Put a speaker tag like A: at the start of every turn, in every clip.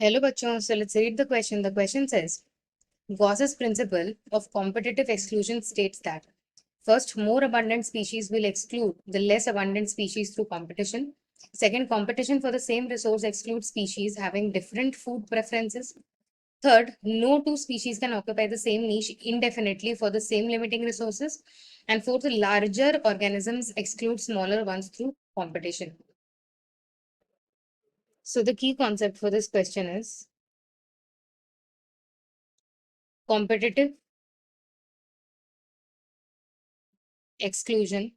A: Hello bachon, so let's read the question. The question says, Gauss's principle of competitive exclusion states that first, more abundant species will exclude the less abundant species through competition. Second, competition for the same resource excludes species having different food preferences. Third, no two species can occupy the same niche indefinitely for the same limiting resources. And fourth, larger organisms exclude smaller ones through competition. So the key concept for this question is competitive exclusion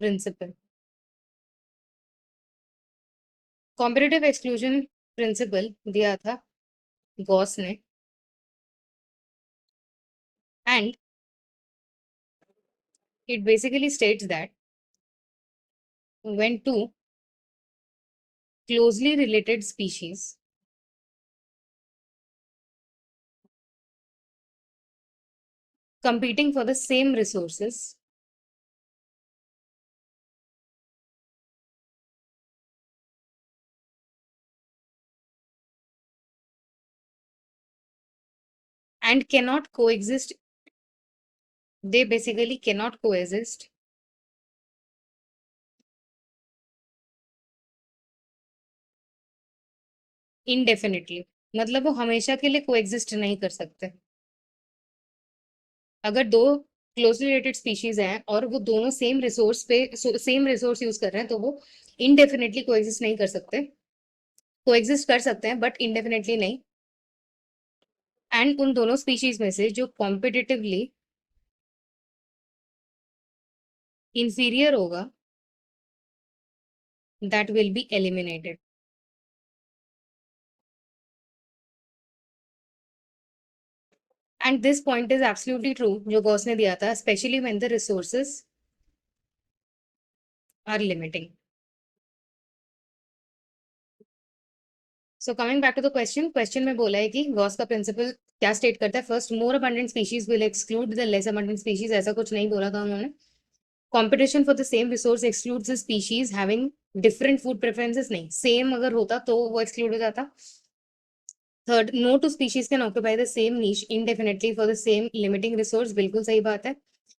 A: principle. Competitive exclusion principle दिया था Gauss ने and it basically states that when two closely related species competing for the same resources and cannot coexist, they basically cannot coexist indefinitely. मतलब वो हमेशा के लिए coexist नहीं कर सकते. अगर दो क्लोजली रिलेटेड स्पीशीज हैं और वो दोनों सेम रिसोर्स यूज कर रहे हैं तो वो इनडेफिनेटली कोएग्जिस्ट नहीं कर सकते. कोएग्जिस्ट कर सकते हैं बट इनडेफिनेटली नहीं. एंड उन दोनों स्पीशीज में से जो कॉम्पिटिटिवली इंफीरियर होगा that will be eliminated. And this point is absolutely true जो गॉस ने दिया था, specially when the resources are limiting. So coming back to the question में बोला है कि गॉस का प्रिंसिपल क्या स्टेट करता है. First, more abundant species will exclude the less abundant species. ऐसा कुछ नहीं बोला था उन्होंने. Competition for the same resource excludes the species having different food preferences. नहीं, सेम अगर होता तो वो एक्सक्लूड हो जाता. Third, no two species can occupy the same niche indefinitely for the same limiting resource. बिल्कुल सही बात है.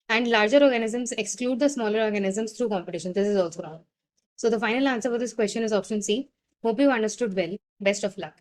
A: And larger organisms exclude the smaller organisms through competition. This is also wrong. So the final answer for this question is option C. Hope you understood well. Best of luck.